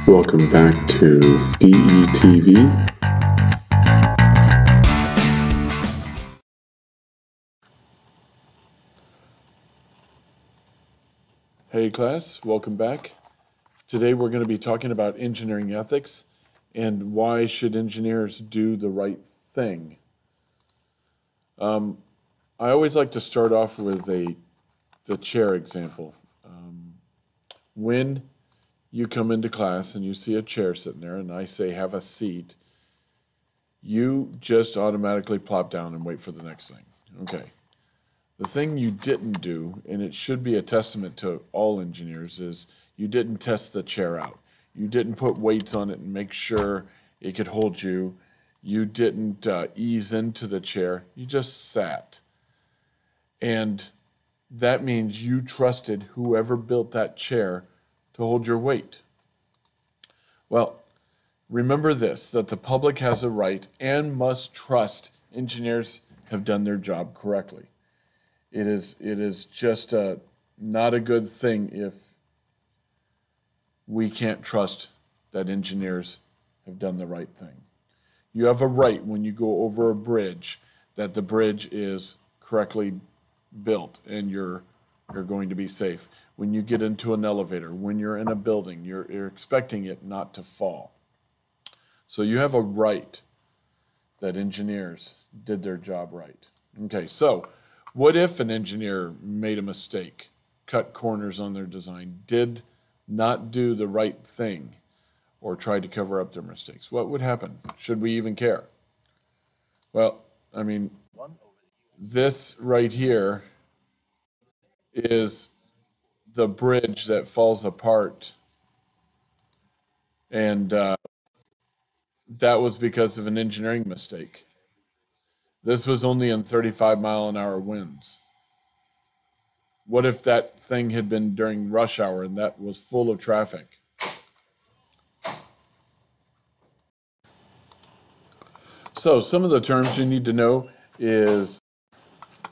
Welcome back to DETV. Hey class, welcome back. Today we're going to be talking about engineering ethics and why should engineers do the right thing. I always like to start off with the chair example. When you come into class and you see a chair sitting there and I say have a seat, you just automatically plop down and wait for the next thing. Okay. The thing you didn't do, and it should be a testament to all engineers, is you didn't test the chair out. You didn't put weights on it and make sure it could hold you. You didn't ease into the chair. You just sat. And that means you trusted whoever built that chair to hold your weight. Well, remember this, that the public has a right and must trust engineers have done their job correctly. It is just not a good thing if we can't trust that engineers have done the right thing. You have a right when you go over a bridge that the bridge is correctly built and you're going to be safe. When you get into an elevator, when you're in a building, you're expecting it not to fall. So you have a right that engineers did their job right. Okay, so what if an engineer made a mistake, cut corners on their design, did not do the right thing, or tried to cover up their mistakes? What would happen? Should we even care? Well, I mean, this right here is the bridge that falls apart, and that was because of an engineering mistake. This was only in 35-mile-an-hour winds. What if that thing had been during rush hour and that was full of traffic? So some of the terms you need to know is,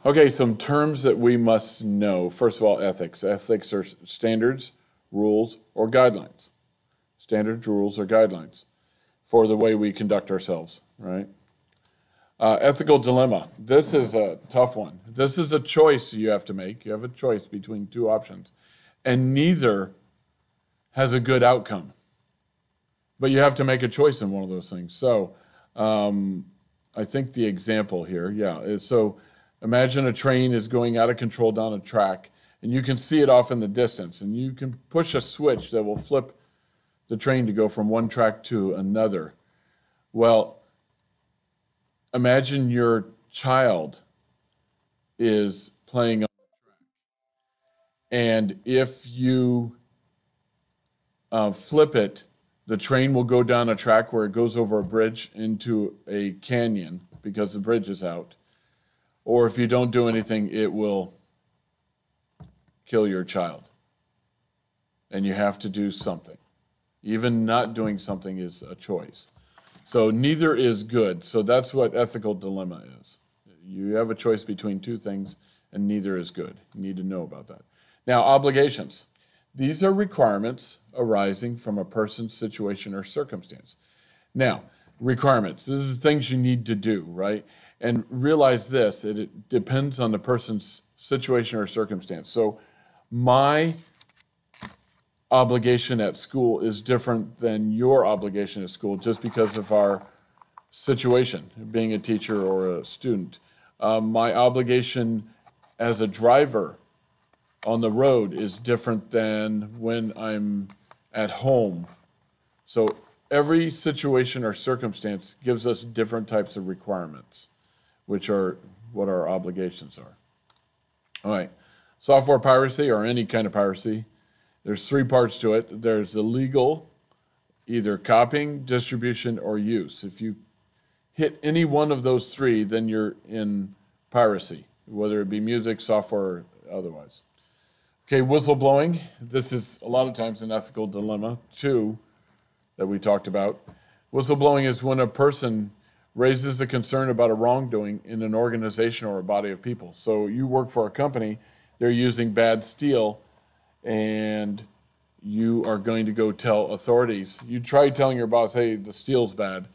okay, some terms that we must know. First of all, ethics. Ethics are standards, rules, or guidelines. Standards, rules, or guidelines for the way we conduct ourselves, right? Ethical dilemma. This is a tough one. This is a choice you have to make. You have a choice between two options, and neither has a good outcome. But you have to make a choice in one of those things. So I think the example here, so imagine a train is going out of control down a track, and you can see it off in the distance, and you can push a switch that will flip the train to go from one track to another. Well, imagine your child is playing on the track, and if you flip it, the train will go down a track where it goes over a bridge into a canyon because the bridge is out. Or if you don't do anything, it will kill your child. And you have to do something. Even not doing something is a choice. So neither is good. So that's what ethical dilemma is. You have a choice between two things, and neither is good. You need to know about that. Now, obligations. These are requirements arising from a person's situation or circumstance. Now, requirements. This is things you need to do, right? And realize this, it depends on the person's situation or circumstance. So my obligation at school is different than your obligation at school just because of our situation, being a teacher or a student. My obligation as a driver on the road is different than when I'm at home. So every situation or circumstance gives us different types of requirements, which are what our obligations are. All right, software piracy or any kind of piracy, there's three parts to it. There's the legal, either copying, distribution, or use. If you hit any one of those three, then you're in piracy, whether it be music, software, or otherwise. Okay, whistleblowing. This is a lot of times an ethical dilemma, too, that we talked about. Whistleblowing is when a person raises a concern about a wrongdoing in an organization or a body of people. So you work for a company, they're using bad steel, and you are going to go tell authorities. You try telling your boss, hey, the steel's bad.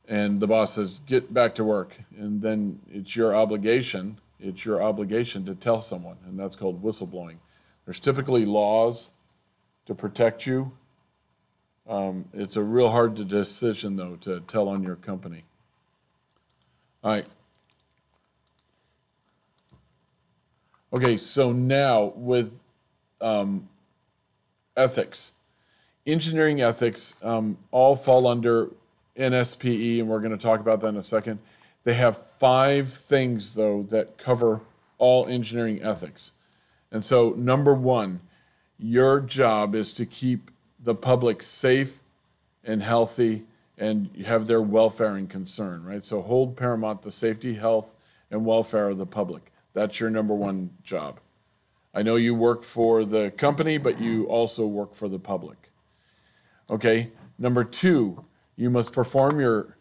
And the boss says, get back to work. And then it's your obligation. It's your obligation to tell someone. And that's called whistleblowing. There's typically laws to protect you. It's a real hard decision, though, to tell on your company. All right. Okay, so now with ethics. Engineering ethics all fall under NSPE, and we're going to talk about that in a second. They have 5 things, though, that cover all engineering ethics. And so, number 1, your job is to keep the public safe and healthy and have their welfare and concern, right? So hold paramount the safety, health, and welfare of the public. That's your number 1 job. I know you work for the company, but you also work for the public. Okay, number 2, you must perform your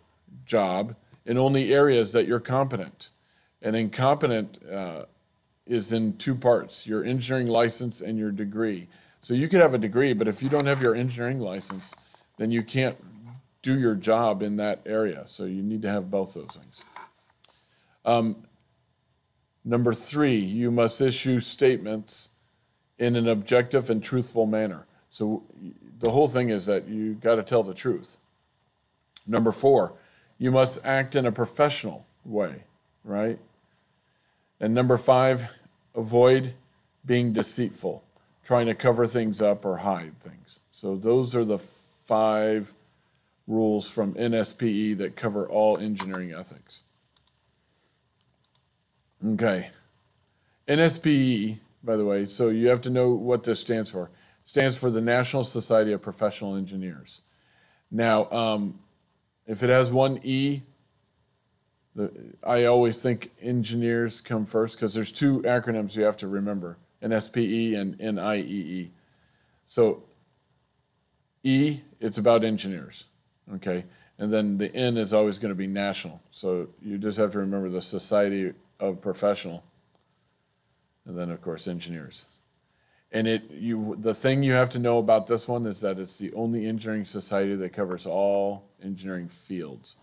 job in only areas that you're competent. And incompetent is in 2 parts, your engineering license and your degree. So you could have a degree, but if you don't have your engineering license, then you can't do your job in that area. So you need to have both those things. Number 3, you must issue statements in an objective and truthful manner. So the whole thing is that you got to tell the truth. Number 4, you must act in a professional way, right? And number 5, avoid being deceitful, trying to cover things up or hide things. So those are the 5 rules from NSPE that cover all engineering ethics. Okay. NSPE, by the way, so you have to know what this stands for. It stands for the National Society of Professional Engineers. Now, if it has one E, I always think engineers come first because there's 2 acronyms you have to remember, NSPE and NIEE. So E, it's about engineers, okay? And then the N is always going to be national. So you just have to remember the Society of Professional, and then, of course, engineers. And the thing you have to know about this one is that it's the only engineering society that covers all engineering fields.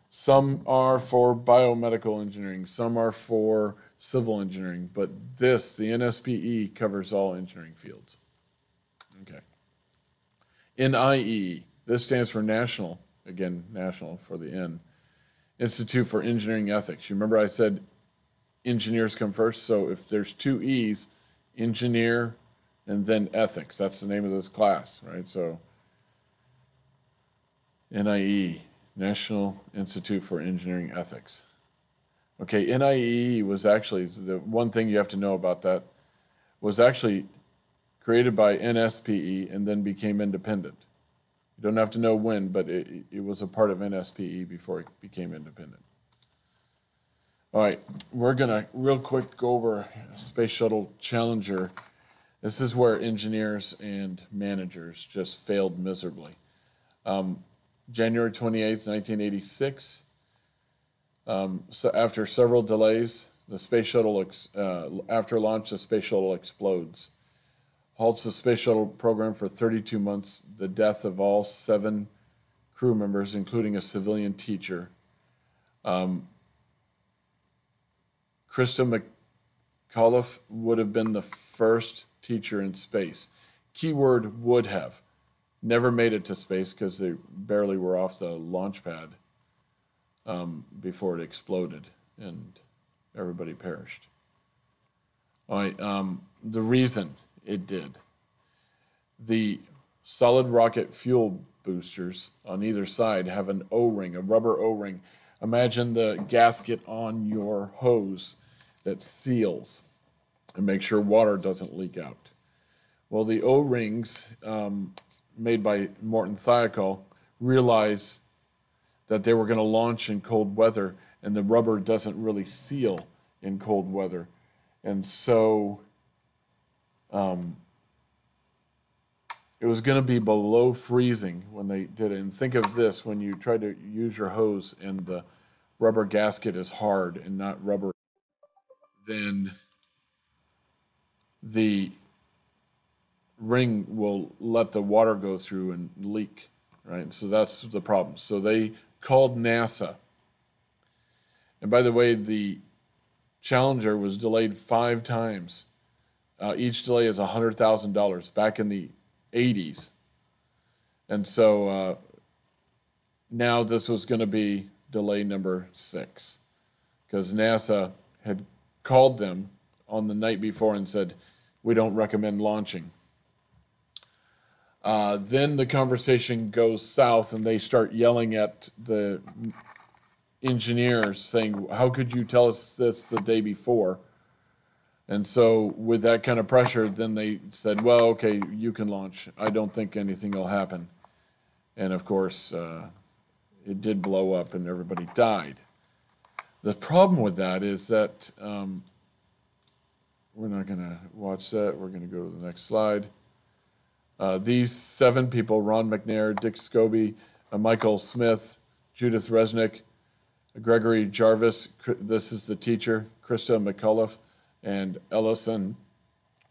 Some are for biomedical engineering, some are for civil engineering, but this, the NSPE, covers all engineering fields. Okay. NIE, this stands for National, again, national for the N, Institute for Engineering Ethics. You remember I said engineers come first, so if there's 2 E's, engineer and then ethics, that's the name of this class, right? So NIE, National Institute for Engineering Ethics. Okay, NIE was actually, the one thing you have to know about that, was actually created by NSPE and then became independent. You don't have to know when, but it was a part of NSPE before it became independent. All right, we're going to real quick go over Space Shuttle Challenger. This is where engineers and managers just failed miserably. January 28th, 1986, so after several delays, the Space Shuttle, after launch, the Space Shuttle explodes. Halts the Space Shuttle program for 32 months, the death of all 7 crew members, including a civilian teacher. Krista McAuliffe would have been the first teacher in space. Keyword would have. Never made it to space because they barely were off the launch pad before it exploded and everybody perished. All right, the reason it did. The solid rocket fuel boosters on either side have an O-ring, a rubber O-ring. Imagine the gasket on your hose that seals and makes sure water doesn't leak out. Well, the O-rings made by Morton Thiokol realized that they were going to launch in cold weather, and the rubber doesn't really seal in cold weather. And so it was going to be below freezing when they did it. And think of this, when you try to use your hose and the rubber gasket is hard and not rubber, then the ring will let the water go through and leak, right? So that's the problem. So they called NASA. And by the way, the Challenger was delayed 5 times. Each delay is $100,000 back in the 80s. And so now this was going to be delay number 6 because NASA had called them on the night before and said, we don't recommend launching. Then the conversation goes south and they start yelling at the engineers saying, how could you tell us this the day before? And so with that kind of pressure, then they said, well, okay, you can launch. I don't think anything will happen. And of course, it did blow up and everybody died. The problem with that is that we're not going to watch that. We're going to go to the next slide. These 7 people, Ron McNair, Dick Scobie, Michael Smith, Judith Resnick, Gregory Jarvis, this is the teacher, Krista McCullough, and Ellison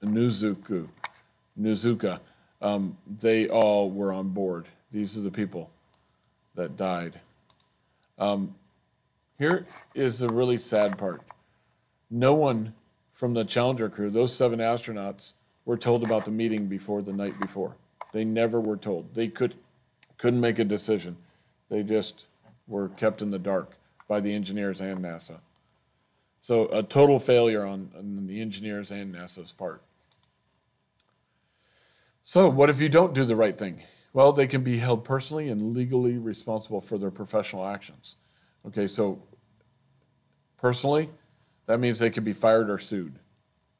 Nuzuka. They all were on board. These are the people that died. Here is the really sad part. No one from the Challenger crew, those 7 astronauts, were told about the meeting before the night before. They never were told. They couldn't make a decision. They just were kept in the dark by the engineers and NASA. So a total failure on the engineers and NASA's part. So what if you don't do the right thing? Well, they can be held personally and legally responsible for their professional actions. Okay, so personally, that means they can be fired or sued,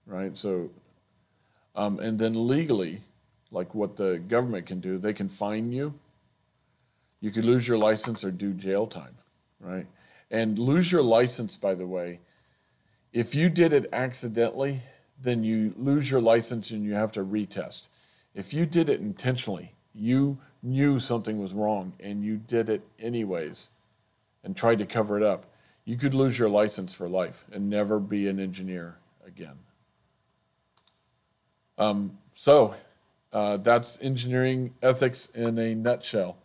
right? So, and then legally, like what the government can do, they can fine you. You could lose your license or do jail time, right? And lose your license, by the way, if you did it accidentally, then you lose your license and you have to retest. If you did it intentionally, you knew something was wrong and you did it anyways and tried to cover it up, you could lose your license for life and never be an engineer again. So that's engineering ethics in a nutshell.